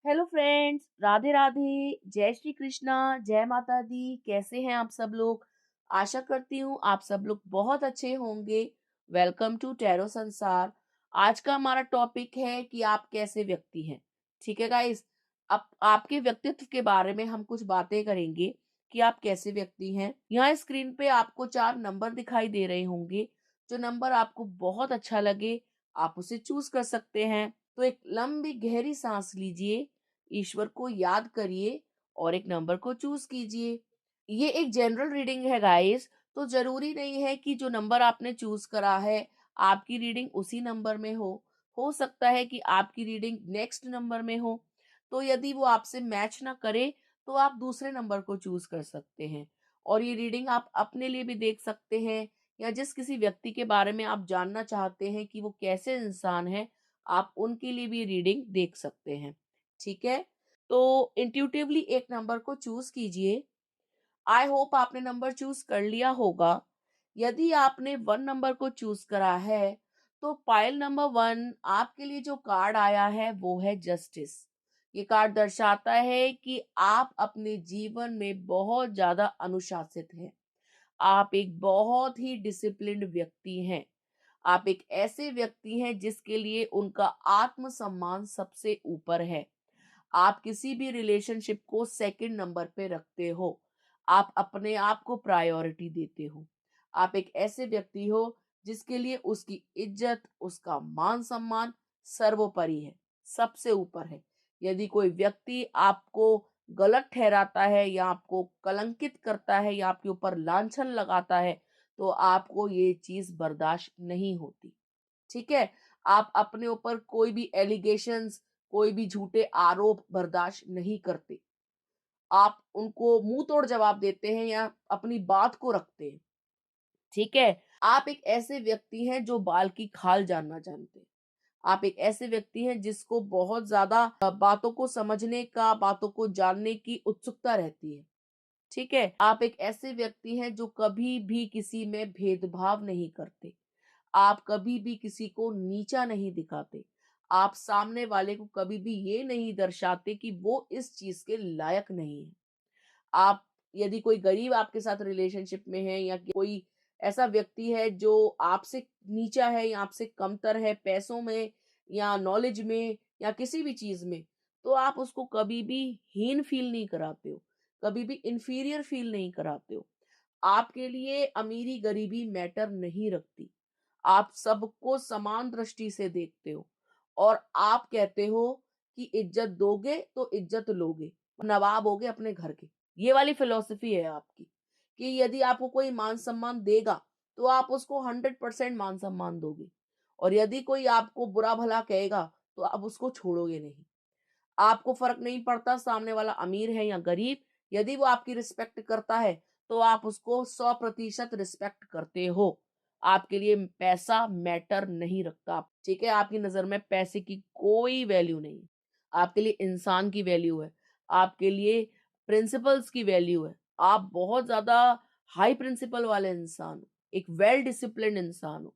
Hello friends, Radhe Radhe, जय श्री कृष्णा, जय माता दी। कैसे हैं आप सब लोग? आशा करती हूँ आप सब लोग बहुत अच्छे होंगे। वेलकम टू टैरो संसार। आज का हमारा टॉपिक है कि आप कैसे व्यक्ति हैं। ठीक है गाइस, अब आपके व्यक्तित्व के बारे में हम कुछ बातें करेंगे कि आप कैसे व्यक्ति हैं। यहाँ स्क्रीन पे आपको 4 नंबर दिखाई दे रहे होंगे। जो नंबर आपको बहुत अच्छा लगे आप उसे चूज कर सकते हैं। तो एक लंबी गहरी सांस लीजिए, ईश्वर को याद करिए और एक नंबर को चूज कीजिए। ये एक जनरल रीडिंग है गाइस, तो जरूरी नहीं है कि जो नंबर आपने चूज करा है आपकी रीडिंग उसी नंबर में हो सकता है कि आपकी रीडिंग नेक्स्ट नंबर में हो। तो यदि वो आपसे मैच ना करे तो आप दूसरे नंबर को चूज कर सकते हैं। और ये रीडिंग आप अपने लिए भी देख सकते हैं, या जिस किसी व्यक्ति के बारे में आप जानना चाहते हैं कि वो कैसे इंसान है, आप उनके लिए भी रीडिंग देख सकते हैं। ठीक है, तो इंट्यूटिवली एक नंबर को चूज कीजिए। आई होप आपने नंबर चूज कर लिया होगा। यदि आपने 1 नंबर को चूज करा है तो पाइल नंबर 1 आपके लिए जो कार्ड आया है वो है जस्टिस। ये कार्ड दर्शाता है कि आप अपने जीवन में बहुत ज्यादा अनुशासित हैं। आप एक बहुत ही डिसिप्लिन्ड व्यक्ति हैं। आप एक ऐसे व्यक्ति हैं जिसके लिए उनका आत्मसम्मान सबसे ऊपर है। आप किसी भी रिलेशनशिप को सेकंड नंबर पे रखते हो। आप अपने आप को प्रायोरिटी देते हो। आप एक ऐसे व्यक्ति हो जिसके लिए उसकी इज्जत, उसका मान सम्मान सर्वोपरि है, सबसे ऊपर है। यदि कोई व्यक्ति आपको गलत ठहराता है या आपको कलंकित करता है या आपके ऊपर लांछन लगाता है तो आपको ये चीज बर्दाश्त नहीं होती। ठीक है, आप अपने ऊपर कोई भी एलिगेशंस, कोई भी झूठे आरोप बर्दाश्त नहीं करते। आप उनको मुंह तोड़ जवाब देते हैं या अपनी बात को रखते हैं। ठीक है, आप एक ऐसे व्यक्ति हैं जो बाल की खाल जानना जानते हैं। आप एक ऐसे व्यक्ति हैं जिसको बहुत ज्यादा बातों को समझने का, बातों को जानने की उत्सुकता रहती है। ठीक है, आप एक ऐसे व्यक्ति हैं जो कभी भी किसी में भेदभाव नहीं करते। आप कभी भी किसी को नीचा नहीं दिखाते। आप सामने वाले को कभी भी ये नहीं दर्शाते कि वो इस चीज के लायक नहीं है। आप, यदि कोई गरीब आपके साथ रिलेशनशिप में है या कोई ऐसा व्यक्ति है जो आपसे नीचा है या आपसे कमतर है पैसों में या नॉलेज में या किसी भी चीज में, तो आप उसको कभी भी हीन फील नहीं कराते हो, कभी भी इंफीरियर फील नहीं कराते हो। आपके लिए अमीरी गरीबी मैटर नहीं रखती। आप सबको समान दृष्टि से देखते हो और आप कहते हो कि इज्जत दोगे तो इज्जत लोगे, नवाब होगे अपने घर के। ये वाली फिलॉसफी है आपकी कि यदि आपको कोई मान सम्मान देगा तो आप उसको 100% मान सम्मान दोगे, और यदि कोई आपको बुरा भला कहेगा तो आप उसको छोड़ोगे नहीं। आपको फर्क नहीं पड़ता सामने वाला अमीर है या गरीब। यदि वो आपकी रिस्पेक्ट करता है तो आप उसको 100% रिस्पेक्ट करते हो। आपके लिए पैसा मैटर नहीं रखता। ठीक है, आपकी नजर में पैसे की कोई वैल्यू नहीं है। आपके लिए इंसान की वैल्यू है। आपके लिए प्रिंसिपल्स की वैल्यू है। आप बहुत ज्यादा हाई प्रिंसिपल वाले इंसान हो, एक वेल डिसिप्लिन्ड इंसान हो।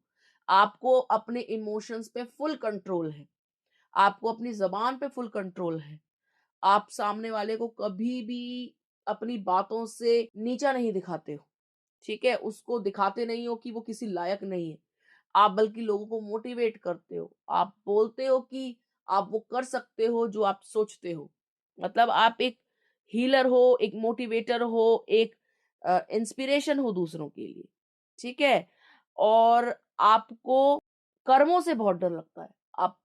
आपको अपने इमोशंस पे फुल कंट्रोल है। आपको अपनी जबान पे फुल कंट्रोल है। आप सामने वाले को कभी भी अपनी बातों से नीचा नहीं दिखाते हो। ठीक है, उसको दिखाते नहीं हो कि वो किसी लायक नहीं है। आप बल्कि लोगों को मोटिवेट करते हो। आप बोलते हो कि आप वो कर सकते हो जो आप सोचते हो। मतलब आप एक हीलर हो, एक मोटिवेटर हो, एक इंस्पिरेशन हो दूसरों के लिए। ठीक है, और आपको कर्मों से बहुत डर लगता है। आप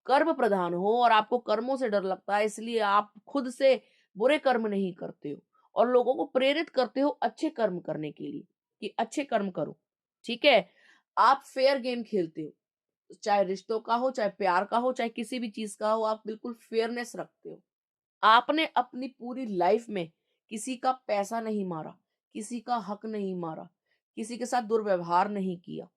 कर्म प्रधान हो और आपको कर्मों से डर लगता है, इसलिए आप खुद से बुरे कर्म नहीं करते हो और लोगों को प्रेरित करते हो अच्छे कर्म करने के लिए कि अच्छे कर्म करो। ठीक है, आप फेयर गेम खेलते हो, चाहे रिश्तों का हो, चाहे प्यार का हो, चाहे किसी भी चीज का हो, आप बिल्कुल फेयरनेस रखते हो। आपने अपनी पूरी लाइफ में किसी का पैसा नहीं मारा, किसी का हक नहीं मारा, किसी के साथ दुर्व्यवहार नहीं किया।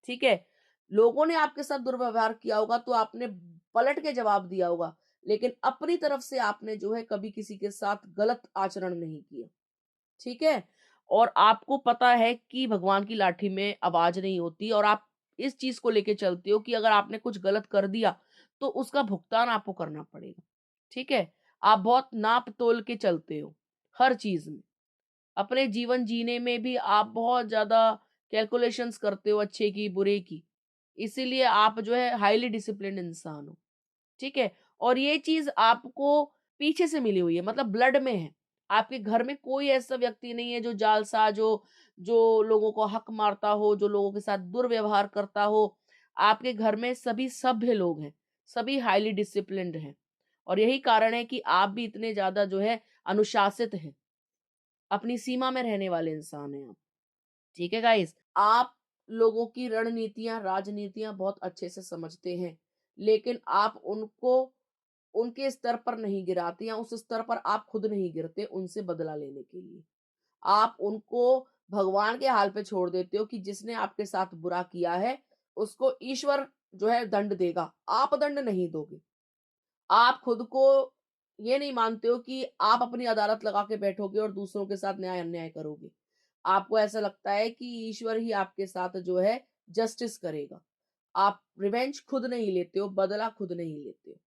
ठीक है, लोगों ने आपके साथ दुर्व्यवहार किया होगा तो आपने पलट के जवाब दिया होगा, लेकिन अपनी तरफ से आपने जो है कभी किसी के साथ गलत आचरण नहीं किया। ठीक है, और आपको पता है कि भगवान की लाठी में आवाज नहीं होती, और आप इस चीज को लेके चलते हो कि अगर आपने कुछ गलत कर दिया तो उसका भुगतान आपको करना पड़ेगा। ठीक है, आप बहुत नाप तोल के चलते हो हर चीज में। अपने जीवन जीने में भी आप बहुत ज्यादा कैलकुलेशंस करते हो, अच्छे की बुरे की। इसीलिए आप जो है हाईली डिसिप्लिन्ड इंसान हो। ठीक है? और ये चीज़ आपको पीछे से मिली हुई है, मतलब ब्लड में है। आपके घर में कोई ऐसा व्यक्ति नहीं है जो जालसाज हो, जो लोगों को हक मारता हो, जो लोगों के साथ दुर्व्यवहार करता हो। आपके घर में सभी सभ्य लोग हैं, सभी हाइली डिसिप्लिन्ड हैं। और यही कारण है कि आप भी इतने ज़्यादा जो है अनुशासित हैं, अपनी सीमा में रहने वाले इंसान हैं आप। ठीक है गाइस? आप लोगों की रणनीतियाँ, राजनीतियाँ बहुत अच्छे से समझते हैं, लेकिन आप उनको उनके स्तर पर नहीं गिराते या उस स्तर पर आप खुद नहीं गिरते उनसे बदला लेने के लिए। आप उनको भगवान के हाल पे छोड़ देते हो कि जिसने आपके साथ बुरा किया है, उसको ईश्वर जो है दंड देगा, आप दंड नहीं दोगे। आप खुद को ये नहीं मानते हो कि आप अपनी अदालत लगा के बैठोगे और दूसरों के साथ न्याय अन्याय करोगे। आपको ऐसा लगता है कि ईश्वर ही आपके साथ जो है जस्टिस करेगा। आप रिवेंज खुद नहीं लेते हो, बदला खुद नहीं लेते हो।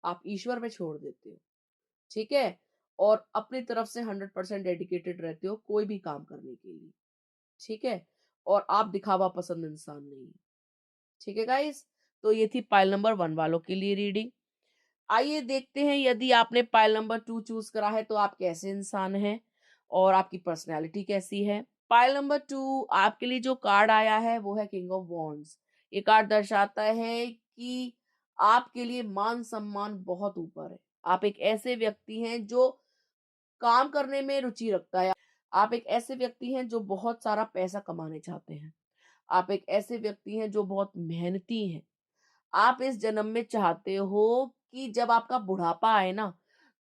आप ईश्वर पे छोड़ देते हो। ठीक है? और अपनी तरफ से 100% डेडिकेटेड रहते हो कोई भी काम करने के लिए। ठीक है? और आप दिखावा पसंद इंसान नहीं हो। ठीक है गाइस? तो ये थी पाइल नंबर 1 वालों के लिए रीडिंग। आइए देखते हैं यदि आपने पाइल नंबर 2 चूज़ करा है तो आप कैसे इंसान हैं और आपकी पर्सनैलिटी कैसी है। पाइल नंबर 2 आपके लिए जो कार्ड आया है वो है किंग ऑफ वॉन्ड्स। ये कार्ड दर्शाता है कि आपके लिए मान-सम्मान बहुत ऊपर है। आप एक ऐसे व्यक्ति हैं जो काम करने में रुचि रखता है। आप एक ऐसे व्यक्ति हैं जो बहुत सारा पैसा कमाने चाहते हैं। आप एक ऐसे व्यक्ति हैं जो बहुत मेहनती हैं। आप इस जन्म में चाहते हो कि जब आपका बुढ़ापा आए ना,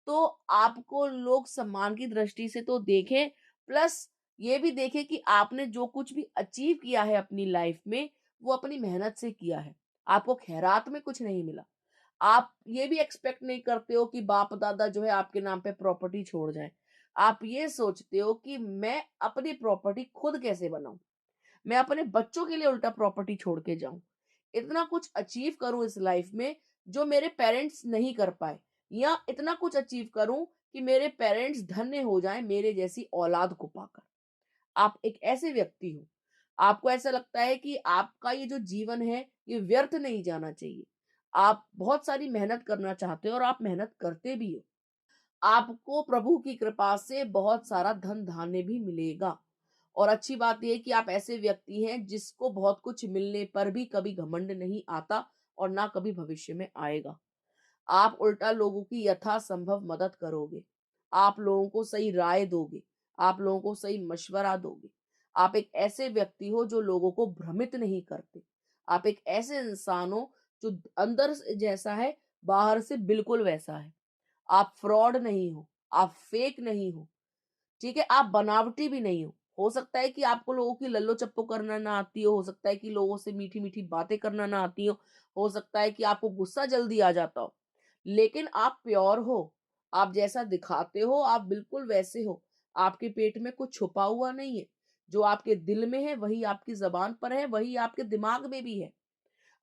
तो आपको लोग सम्मान की दृष्टि से तो देखें, प्लस ये भी देखें कि आपने जो कुछ भी अचीव किया है अपनी लाइफ में, वो अपनी मेहनत से किया है। आपको खैरात में कुछ नहीं मिला। आप ये भी एक्सपेक्ट नहीं करते हो कि बाप दादा जो है आपके नाम पे प्रॉपर्टी छोड़ जाए। आप ये सोचते हो कि मैं अपनी प्रॉपर्टी खुद कैसे बनाऊं, मैं अपने बच्चों के लिए उल्टा प्रॉपर्टी छोड़ के जाऊं, इतना कुछ अचीव करूं इस लाइफ में जो मेरे पेरेंट्स नहीं कर पाए, या इतना कुछ अचीव करूं कि मेरे पेरेंट्स धन्य हो जाएं मेरे जैसी औलाद को पाकर। आप एक ऐसे व्यक्ति हो, आपको ऐसा लगता है कि आपका ये जो जीवन है ये व्यर्थ नहीं जाना चाहिए। आप बहुत सारी मेहनत करना चाहते हो और आप मेहनत करते भी हो। आपको प्रभु की कृपा से बहुत सारा धन धान्य भी मिलेगा। और अच्छी बात यह है कि आप ऐसे व्यक्ति हैं जिसको बहुत कुछ मिलने पर भी कभी घमंड नहीं आता और ना कभी भविष्य में आएगा। आप उल्टा लोगों की यथासंभव मदद करोगे। आप लोगों को सही राय दोगे। आप लोगों को सही मशवरा दोगे। आप एक ऐसे व्यक्ति हो जो लोगों को भ्रमित नहीं करते। आप एक ऐसे इंसान हो जो अंदर से जैसा है, बाहर से बिल्कुल वैसा है। आप फ्रॉड नहीं हो, आप फेक नहीं हो। ठीक है? आप बनावटी भी नहीं हो। हो सकता है कि आपको लोगों की लल्लो-चप्पो करना ना आती हो सकता है कि लोगों से मीठी-मीठी बातें करना ना आती हो सकता है कि आपको गुस्सा जल्दी आ जाता हो। लेकिन आप प्योर हो, आप जैसा दिखाते हो आप बिल्कुल वैसे हो। आपके पेट में कुछ छुपा हुआ नहीं है। जो आपके दिल में है वही आपकी ज़बान पर है, वही आपके दिमाग में भी है।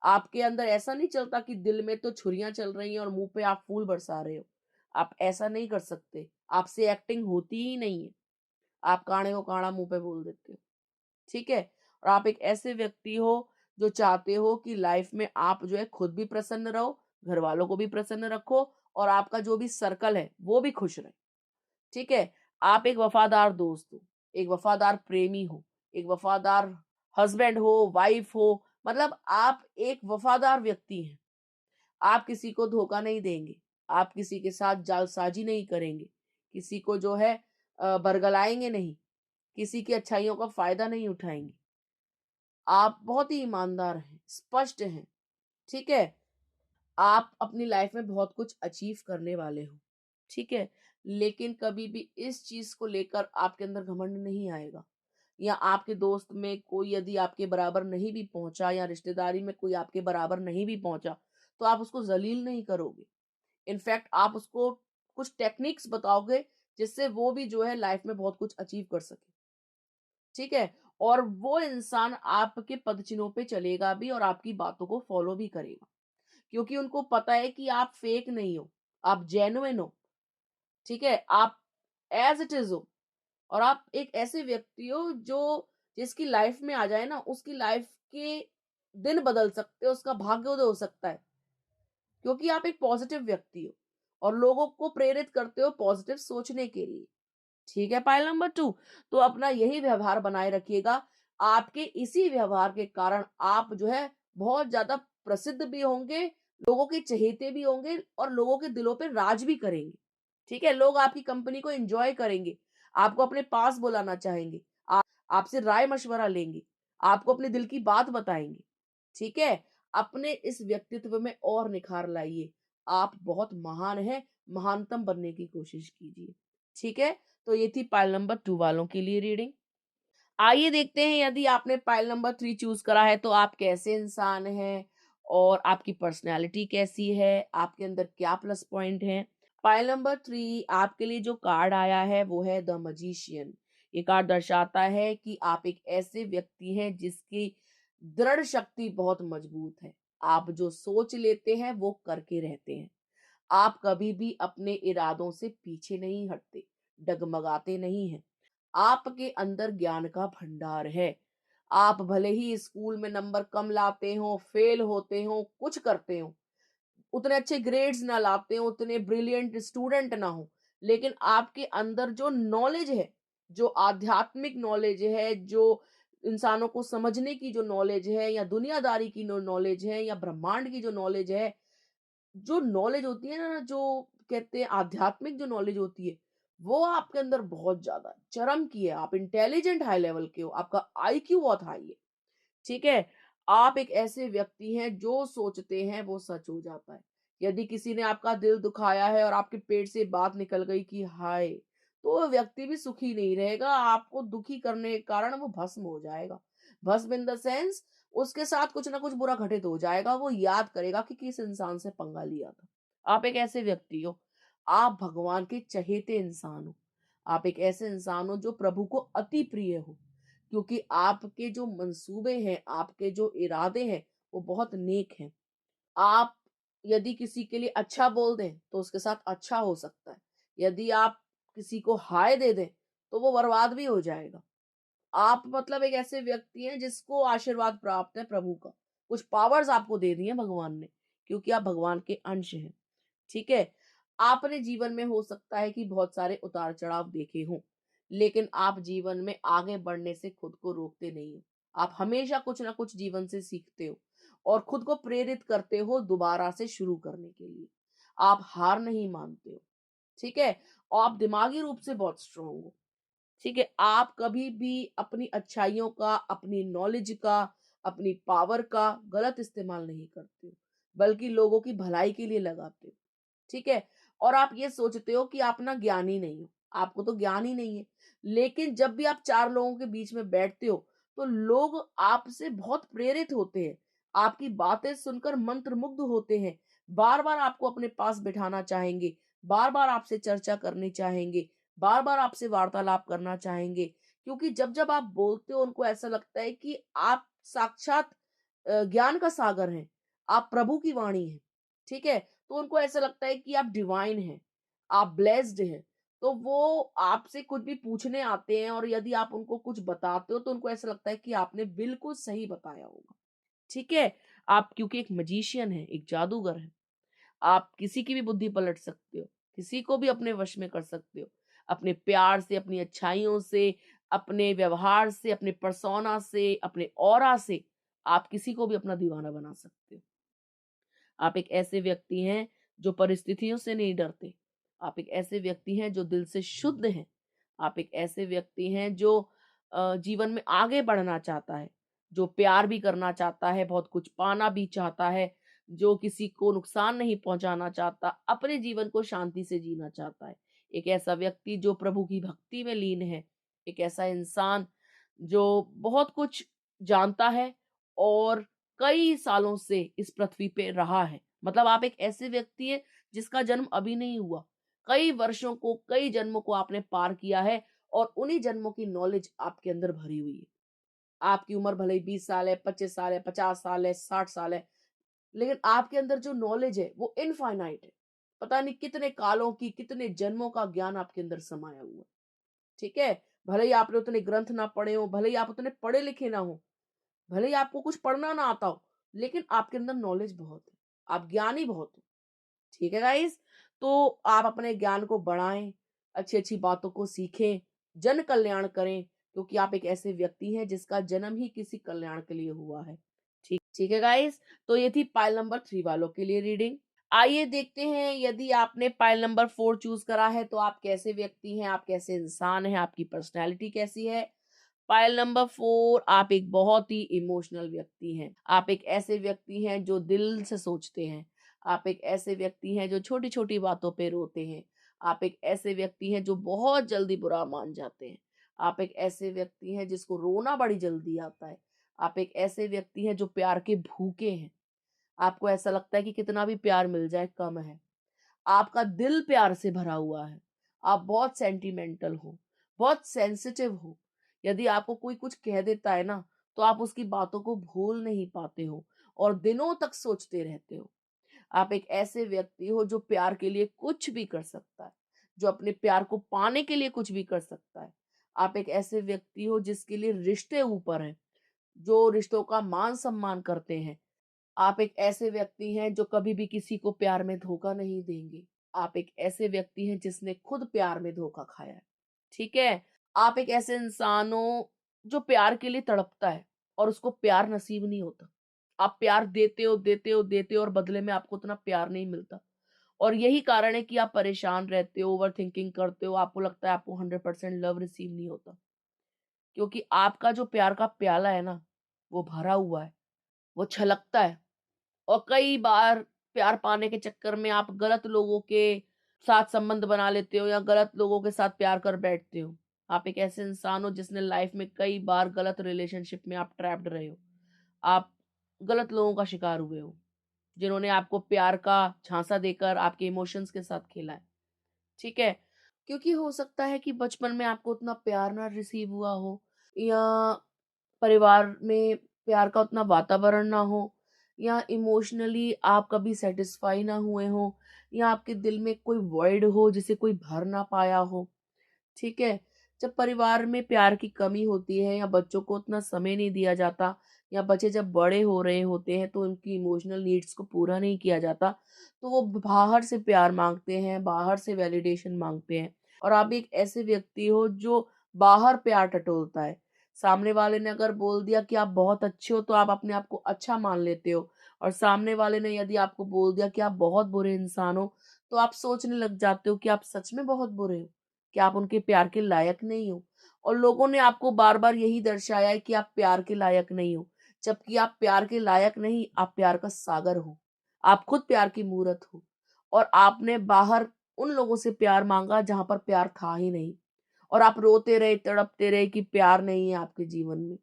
आपके अंदर ऐसा नहीं चलता कि दिल में तो छुरियाँ चल रही हैं और मुँह पे आप फूल बरसा रहे हो। आप ऐसा नहीं कर सकते। आपसे एक्टिंग होती ही नहीं है। आप काणे को काणा मुँह पे बोल देते हो। ठीक है? और आप एक ऐसे व्यक्ति हो जो चाहते हो कि लाइफ में आप जो है खुद भी प्रसन्न रहो, घरवालों को भी प्रसन्न रखो और आपका जो भी सर्कल है वो भी खुश रहे। ठीक है? आप एक वफादार दोस्त हो, एक वफादार प्रेमी हो, एक वफादार हस्बैंड हो, वाइफ हो, मतलब आप एक वफादार व्यक्ति हैं। आप किसी को धोखा नहीं देंगे, आप किसी के साथ जालसाजी नहीं करेंगे, किसी को जो है बरगलाएँगे नहीं, किसी की अच्छाइयों का फ़ायदा नहीं उठाएँगे। आप बहुत ही ईमानदार हैं, स्पष्ट हैं, ठीक है? आप अपनी लाइफ में बहुत कुछ अचीव करने वाले हो, ठीक है? लेकिन कभी भी इस चीज़ को लेकर आपके अंदर घमंड नहीं आएगा, या आपके दोस्त में कोई यदि आपके बराबर नहीं भी पहुँचा या रिश्तेदारी में कोई आपके बराबर नहीं भी पहुँचा, तो आप उसको ज़लील नहीं करोगे। इनफैक्ट आप उसको कुछ टेक्निक्स बताओगे जिससे वो भी जो है लाइफ में बहुत कुछ अचीव कर सके, ठीक है? और वो इंसान आपके पदचिन्हों पे चलेगा भी और आपकी बातों को फॉलो भी करेगा, क्योंकि उनको पता है कि आप फेक नहीं हो, आप जेन्युइन हो। ठीक है, आप एज इट इज हो, और आप एक ऐसे व्यक्ति हो जो जिसकी लाइफ में आ जाए ना, उसकी लाइफ के दिन बदल सकते हो, उसका भाग्योदय हो सकता है, क्योंकि आप एक पॉजिटिव व्यक्ति हो और लोगों को प्रेरित करते हो पॉजिटिव सोचने के लिए। ठीक है, पाइल नंबर 2, तो अपना यही व्यवहार बनाए रखिएगा। आपके इसी व्यवहार के कारण आप जो है बहुत ज्यादा प्रसिद्ध भी होंगे, लोगों के चहेते भी होंगे और लोगों के दिलों पे राज भी करेंगे। ठीक है, लोग आपकी कंपनी को एंजॉय करेंगे, आपको अपने पास बुलाना चाहेंगे, आपसे राय मशवरा लेंगे, आपको अपने दिल की बात बताएंगे। ठीक है, अपने इस व्यक्तित्व में और निखार लाइए। आप बहुत महान हैं, महानतम बनने की कोशिश कीजिए। ठीक है, तो ये थी पाइल नंबर 2 वालों के लिए रीडिंग। आइए देखते हैं, यदि आपने पाइल नंबर 3 चूज करा है तो आप कैसे इंसान हैं और आपकी पर्सनैलिटी कैसी है, आपके अंदर क्या प्लस पॉइंट है। पाइल नंबर 3 आपके लिए जो कार्ड आया है वो है द मजिशियन। ये कार्ड दर्शाता है कि आप एक ऐसे व्यक्ति हैं जिसकी दृढ़ शक्ति बहुत मजबूत है। आप जो सोच लेते हैं वो करके रहते हैं। आप कभी भी अपने इरादों से पीछे नहीं हटते, डगमगाते नहीं हैं। आपके अंदर ज्ञान का भंडार है। आप भले ही स्कूल में नंबर कम लाते हो, फेल होते हो, कुछ करते हो, उतने अच्छे ग्रेड्स ना लाते हो, उतने ब्रिलियंट स्टूडेंट ना हो, लेकिन आपके अंदर जो नॉलेज है, जो आध्यात्मिक नॉलेज है, जो इंसानों को समझने की जो नॉलेज है, या दुनियादारी की नॉलेज है, या ब्रह्मांड की जो नॉलेज है, जो नॉलेज होती है ना, जो कहते हैं आध्यात्मिक जो नॉलेज होती है, वो आपके अंदर बहुत ज्यादा चरम की है। आप इंटेलिजेंट हाई लेवल के हो, आपका आईक्यू बहुत हाई है। ठीक है, आप एक ऐसे व्यक्ति हैं जो सोचते हैं वो सच हो जाता है। यदि किसी ने आपका दिल दुखाया है और आपके पेट से बात निकल गई कि हाय, तो वो व्यक्ति भी सुखी नहीं रहेगा, आपको दुखी करने के कारण वो भस्म हो जाएगा। भस्म इन द सेंस, उसके साथ कुछ ना कुछ बुरा घटित हो जाएगा, वो याद करेगा कि किस इंसान से पंगा लिया था। आप एक ऐसे व्यक्ति हो, आप भगवान के चहेते इंसान हो, आप एक ऐसे इंसान हो जो प्रभु को अति प्रिय हो, क्योंकि आपके जो मंसूबे हैं, आपके जो इरादे हैं, वो बहुत नेक हैं। आप यदि किसी के लिए अच्छा बोल दें, तो उसके साथ अच्छा हो सकता है। यदि आप किसी को हाय दे दें, तो वो बर्बाद भी हो जाएगा। आप मतलब एक ऐसे व्यक्ति हैं जिसको आशीर्वाद प्राप्त है प्रभु का। कुछ पावर्स आपको दे दी है भगवान ने, क्योंकि आप भगवान के अंश हैं। ठीक है, आपने जीवन में हो सकता है कि बहुत सारे उतार चढ़ाव देखे हों, लेकिन आप जीवन में आगे बढ़ने से खुद को रोकते नहीं हो। आप हमेशा कुछ ना कुछ जीवन से सीखते हो और खुद को प्रेरित करते हो दोबारा से शुरू करने के लिए। आप हार नहीं मानते हो। ठीक है, और आप दिमागी रूप से बहुत स्ट्रोंग हो। ठीक है, आप कभी भी अपनी अच्छाइयों का, अपनी नॉलेज का, अपनी पावर का गलत इस्तेमाल नहीं करते हो, बल्कि लोगों की भलाई के लिए लगाते हो। ठीक है, और आप ये सोचते हो कि आप ना ज्ञानी नहीं हो, आपको तो ज्ञान ही नहीं है। लेकिन जब भी आप चार लोगों के बीच में बैठते हो, तो लोग आपसे बहुत प्रेरित होते हैं, आपकी बातें सुनकर मंत्रमुग्ध होते हैं, बार बार आपको अपने पास बिठाना चाहेंगे, बार बार आपसे चर्चा करनी चाहेंगे, बार बार आपसे वार्तालाप करना चाहेंगे, क्योंकि जब जब आप बोलते हो उनको ऐसा लगता है कि आप साक्षात ज्ञान का सागर हैं, आप प्रभु की वाणी हैं। ठीक है, तो उनको ऐसा लगता है कि आप डिवाइन हैं, आप ब्लेस्ड हैं। तो वो आपसे कुछ भी पूछने आते हैं, और यदि आप उनको कुछ बताते हो तो उनको ऐसा लगता है कि आपने बिल्कुल सही बताया होगा। ठीक है, आप क्योंकि एक मजिशियन है, एक जादूगर है, आप किसी की भी बुद्धि पलट सकते हो, किसी को भी अपने वश में कर सकते हो, अपने प्यार से, अपनी अच्छाइयों से, अपने व्यवहार से, अपने पर्सोना से, अपने ऑरा से आप किसी को भी अपना दीवाना बना सकते हो। आप एक ऐसे व्यक्ति हैं जो परिस्थितियों से नहीं डरते। आप एक ऐसे व्यक्ति हैं जो दिल से शुद्ध हैं। आप एक ऐसे व्यक्ति हैं जो जीवन में आगे बढ़ना चाहता है, जो प्यार भी करना चाहता है, बहुत कुछ पाना भी चाहता है, जो किसी को नुकसान नहीं पहुंचाना चाहता, अपने जीवन को शांति से जीना चाहता है। एक ऐसा व्यक्ति जो प्रभु की भक्ति में लीन है। एक ऐसा इंसान जो बहुत कुछ जानता है और कई सालों से इस पृथ्वी पे रहा है। मतलब आप एक ऐसे व्यक्ति हैं जिसका जन्म अभी नहीं हुआ। कई वर्षों को, कई जन्मों को आपने पार किया है और उन्हीं जन्मों की नॉलेज आपके अंदर भरी हुई है। आपकी उम्र भले ही 20 साल है, 25 साल है, 50 साल है, 60 साल है, लेकिन आपके अंदर जो नॉलेज है वो इनफाइनाइट है। पता नहीं कितने कालों की, कितने जन्मों का ज्ञान आपके अंदर समाया हुआ है। ठीक है? भले ही आपने उतने ग्रंथ ना पढ़े हों, भले ही आप उतने पढ़े लिखे ना हों, भले ही आपको कुछ पढ़ना ना आता हो, लेकिन आपके अंदर नॉलेज बहुत है। आप ज्ञानी बहुत हो। ठीक है गाइस? तो आप अपने ज्ञान को बढ़ाएँ, अच्छी-अच्छी बातों को सीखें, जन कल्याण करें, क्योंकि आप एक ऐसे व्यक्ति हैं जिसका जन्म ही किसी कल्याण के लिए हुआ है। ठीक ठीक है गाइस? तो ये थी पाइल नंबर 3 वालों के लिए रीडिंग। आइए देखते हैं, यदि आपने पाइल नंबर 4 चूज़ करा है तो आप कैसे व्यक्ति हैं, आप कैसे इंसान हैं, आपकी पर्सनैलिटी कैसी है? पाइल नंबर 4, आप एक बहुत ही इमोशनल व्यक्ति हैं। आप एक ऐसे व्यक्ति हैं जो दिल से सोचते हैं। आप एक ऐसे व्यक्ति हैं जो छोटी-छोटी बातों पे रोते हैं। आप एक ऐसे व्यक्ति हैं जो बहुत जल्दी बुरा मान जाते हैं। आप एक ऐसे व्यक्ति हैं जिसको रोना बड़ी जल्दी आता है। आप एक ऐसे व्यक्ति हैं जो प्यार के भूखे हैं। आपको ऐसा लगता है कि कितना भी प्यार मिल जाए कम है। आपका दिल प्यार से भरा हुआ है। आप बहुत सेंटिमेंटल हो, बहुत सेंसिटिव हो। यदि आपको कोई कुछ कह देता है ना, तो आप उसकी बातों को भूल नहीं पाते हो और दिनों तक सोचते रहते हो। आप एक ऐसे व्यक्ति हो जो प्यार के लिए कुछ भी कर सकता है, जो अपने प्यार को पाने के लिए कुछ भी कर सकता है। आप एक ऐसे व्यक्ति हो जिसके लिए रिश्ते ऊपर हैं, जो रिश्तों का मान-सम्मान करते हैं। आप एक ऐसे व्यक्ति हैं जो कभी भी किसी को प्यार में धोखा नहीं देंगे। आप एक ऐसे व्यक्ति हैं जिसने खुद प्यार में धोखा खाया है। ठीक है? आप एक ऐसे इंसान हो जो प्यार के लिए तड़पता है और उसको प्यार नसीब नहीं होता। आप प्यार देते हो, देते हो, देते हो और बदले में आपको उतना प्यार नहीं मिलता। और यही कारण है कि आप परेशान रहते हो, ओवरथिंकिंग करते हो, आपको लगता है आपको 100% लव रिसीव नहीं होता। क्योंकि आपका जो प्यार का प्याला है ना, वो भरा हुआ है, वो छलकता है। और कई बार प्यार पाने के चक्कर में आप गलत लोगों के साथ संबंध बना लेते हो या गलत लोगों के साथ प्यार कर बैठते हो। आप एक ऐसे इंसान हो जिसने लाइफ में कई बार गलत रिलेशनशिप में आप ट्रैप्ड रहे हो। आप गलत लोगों का शिकार हुए हो, जिन्होंने आपको प्यार का झांसा देकर आपके इमोशंस के साथ खेला है। ठीक है? क्योंकि हो सकता है कि बचपन में आपको उतना प्यार ना रिसीव हुआ हो या परिवार में प्यार का उतना वातावरण ना हो या इमोशनली आप कभी सेटिस्फाई ना हुए हो या आपके दिल में कोई वॉइड हो जिसे कोई भर ना पाया हो। ठीक है? जब परिवार में प्यार की कमी होती है या बच्चों को उतना समय नहीं दिया जाता या बच्चे जब बड़े हो रहे होते हैं तो उनकी इमोशनल नीड्स को पूरा नहीं किया जाता, तो वो बाहर से प्यार माँगते हैं, बाहर से वैलिडेशन माँगते हैं। और आप एक ऐसे व्यक्ति हो जो बाहर प्यार टटोलता है। सामने वाले ने अगर बोल दिया कि आप बहुत अच्छे हो तो आप अपने आप को अच्छा मान लेते हो और सामने वाले ने यदि आपको बोल दिया कि आप बहुत बुरे इंसान हो, तो आप सोचने लग जाते हो कि आप सच में बहुत बुरे हो। कि आप उनके प्यार के लायक नहीं हो और लोगों ने आपको बार-बार यही दर्शाया है कि आप प्यार के लायक नहीं हो, जबकि आप प्यार के लायक नहीं, आप प्यार का सागर हो। आप खुद प्यार की मूरत हो और आपने बाहर उन लोगों से प्यार माँगा जहाँ पर प्यार था ही नहीं और आप रोते रहे, तड़पते रहे कि प्यार नहीं है आपके जीवन में।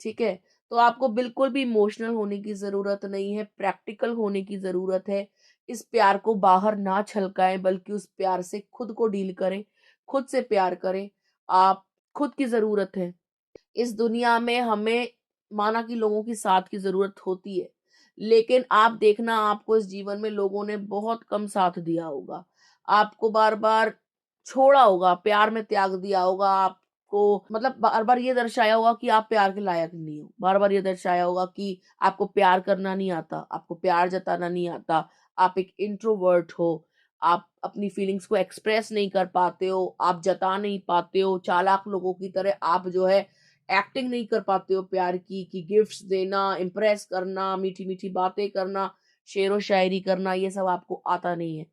ठीक है? तो आपको बिल्कुल भी इमोशनल होने की ज़रूरत नहीं है, प्रैक्टिकल होने की ज़रूरत है। इस प्यार को बाहर ना छलकाएँ बल्कि उस प्यार से खुद को डील करें, खुद से प्यार करें। आप खुद की ज़रूरत है। इस दुनिया में हमें माना कि लोगों की साथ की ज़रूरत होती है, लेकिन आप देखना आपको इस जीवन में लोगों ने बहुत कम साथ दिया होगा। आपको बार-बार छोड़ा होगा, प्यार में त्याग दिया होगा, आपको मतलब बार-बार ये दर्शाया होगा कि आप प्यार के लायक नहीं हो। बार-बार ये दर्शाया होगा कि आपको प्यार करना नहीं आता, आपको प्यार जताना नहीं आता, आप एक इंट्रोवर्ट हो, आप अपनी फीलिंग्स को एक्सप्रेस नहीं कर पाते हो, आप जता नहीं पाते हो, चालाक लोगों की तरह आप जो है एक्टिंग नहीं कर पाते हो प्यार की कि गिफ्ट्स देना, इम्प्रेस करना, मीठी-मीठी बातें करना, शेरो-शायरी करना, ये सब आपको आता नहीं है।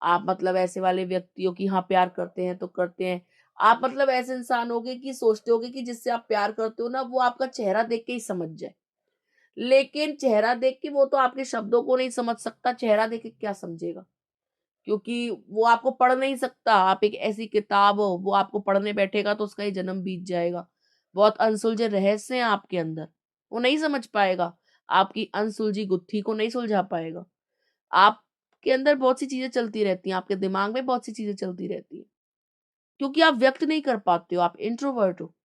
आप मतलब ऐसे वाले व्यक्ति हो कि हाँ, प्यार करते हैं तो करते हैं। आप मतलब ऐसे इंसान होगे कि सोचते होगे कि जिससे आप प्यार करते हो ना, वो आपका चेहरा देख के ही समझ जाए। लेकिन चेहरा देख के वो तो आपके शब्दों को नहीं समझ सकता, चेहरा देख के क्या समझेगा? क्योंकि वो आपको पढ़ नहीं सकता। आप एक ऐसी किताब हो, वो आपको पढ़ने बैठेगा तो उसका ही जन्म बीत जाएगा। बहुत अनसुलझे रहस्य हैं आपके अंदर, वो नहीं समझ पाएगा। आपकी अनसुलझी गुत्थी को नहीं सुलझा पाएगा। आपके अंदर बहुत सी चीज़ें चलती रहती हैं, आपके दिमाग में बहुत सी चीज़ें चलती रहती हैं, क्योंकि आप व्यक्त नहीं कर पाते हो, आप इंट्रोवर्ट हो।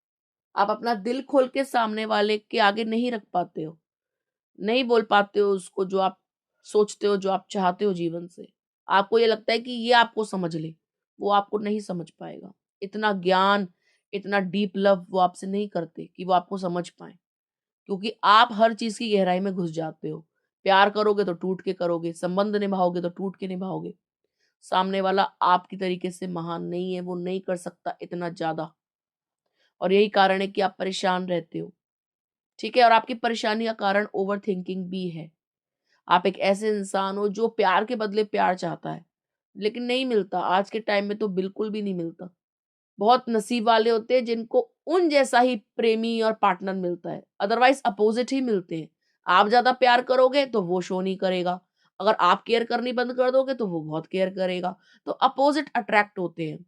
आप अपना दिल खोल के सामने वाले के आगे नहीं रख पाते हो, नहीं बोल पाते हो उसको जो आप सोचते हो, जो आप चाहते हो जीवन से। आपको ये लगता है कि ये आपको समझ ले, वो आपको नहीं समझ पाएगा। इतना ज्ञान, इतना डीप लव वो आपसे नहीं करते कि वो आपको समझ पाएँ, क्योंकि आप हर चीज़ की गहराई में घुस जाते हो। प्यार करोगे तो टूट के करोगे, संबंध निभाओगे तो टूट के निभाओगे। सामने वाला आपकी तरीके से महान नहीं है, वो नहीं कर सकता इतना ज़्यादा, और यही कारण है कि आप परेशान रहते हो, ठीक है? और आपकी परेशानी का कारण ओवरथिंकिंग भी है। आप एक ऐसे इंसान हो जो प्यार के बदले प्यार चाहता है, लेकिन नहीं मिलता, आज के टाइम में तो बिल्कुल भी नहीं मिलता। बहुत नसीब वाले होते हैं जिनको उन जैसा ही प्रेमी और पार्टनर मिलता है, अदरवाइज़ अपोज़िट ही मिलते हैं। आप ज़्यादा प्यार करोगे तो वो शो नहीं करेगा, अगर आप केयर करनी बंद कर दोगे तो वो बहुत केयर करेगा, तो अपोज़िट अट्रैक्ट होते हैं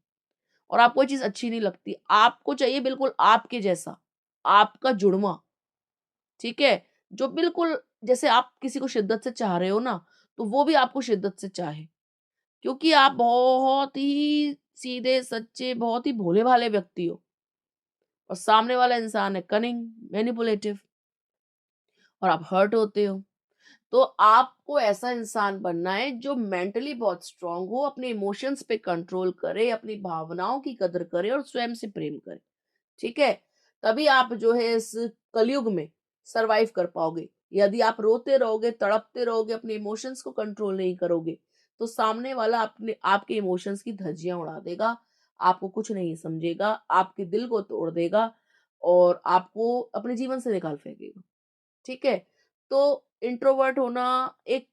और आपको ये चीज़ अच्छी नहीं लगती। आपको चाहिए बिल्कुल आपके जैसा, आपका जुड़वाँ, ठीक है? जो बिल्कुल जैसे आप किसी को शिद्दत से चाह रहे हो ना, तो वो भी आपको शिद्दत से चाहे। क्योंकि आप बहुत ही सीधे, सच्चे, बहुत ही भोले-भाले व्यक्ति हो और सामने वाला इंसान है कनिंग, मैनिपुलेटिव, और आप हर्ट होते हो। तो आपको ऐसा इंसान बनना है जो मेंटली बहुत स्ट्रांग हो, अपने इमोशंस पे कंट्रोल करे, अपनी भावनाओं की कदर करे और स्वयं से प्रेम करे। ठीक है? तभी आप जो है इस कलयुग में सर्वाइव कर पाओगे। यदि आप रोते रहोगे, तड़पते रहोगे, अपने इमोशंस को कंट्रोल नहीं करोगे, तो सामने वाला अपने आपके इमोशंस की धज्जियाँ उड़ा देगा, आपको कुछ नहीं समझेगा, आपके दिल को तोड़ देगा और आपको अपने जीवन से निकाल फेंकेगा। ठीक है? तो इंट्रोवर्ट होना एक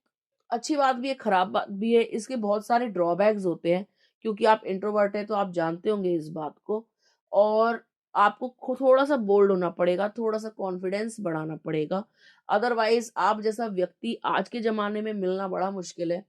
अच्छी बात भी है, खराब बात भी है। इसके बहुत सारे ड्रॉबैक्स होते हैं, क्योंकि आप इंट्रोवर्ट हैं तो आप जानते होंगे इस बात को, और आपको थोड़ा-सा बोल्ड होना पड़ेगा, थोड़ा-सा कॉन्फिडेंस बढ़ाना पड़ेगा। अदरवाइज़ आप जैसा व्यक्ति आज के ज़माने में मिलना बड़ा मुश्किल है,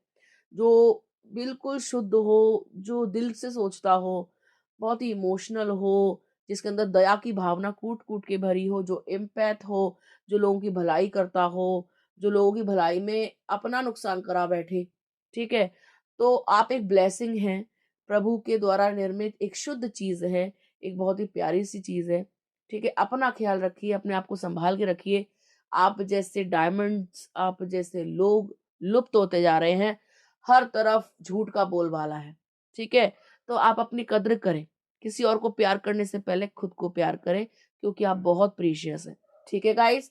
जो बिल्कुल शुद्ध हो, जो दिल से सोचता हो, बहुत ही इमोशनल हो, जिसके अंदर दया की भावना कूट-कूट के भरी हो, जो एम्पैथ हो, जो लोगों की भलाई करता हो, जो लोगों की भलाई में अपना नुकसान करा बैठे, ठीक है? तो आप एक ब्लेसिंग हैं, प्रभु के द्वारा निर्मित एक शुद्ध चीज़ है, एक बहुत ही प्यारी-सी चीज़ है, ठीक है? अपना ख़्याल रखिए, अपने आप को सँभाल के रखिए। आप जैसे डायमंड्स, आप जैसे लोग लुप्त होते जा रहे हैं, हर तरफ झूठ का बोलबाला है, ठीक है? तो आप अपनी कद्र करें, किसी और को प्यार करने से पहले खुद को प्यार करें, क्योंकि आप बहुत प्रीशियस हैं, ठीक है गाइज़?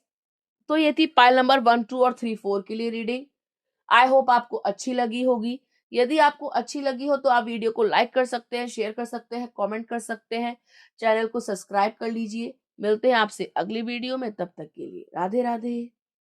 तो ये थी पाइल नंबर 1, 2 और 3, 4 के लिए रीडिंग। आई होप आपको अच्छी लगी होगी। यदि आपको अच्छी लगी हो तो आप वीडियो को लाइक कर सकते हैं, शेयर कर सकते हैं, कमेंट कर सकते हैं, चैनल को सब्सक्राइब कर लीजिए। मिलते हैं आपसे अगली वीडियो में, तब तक के लिए राधे राधे।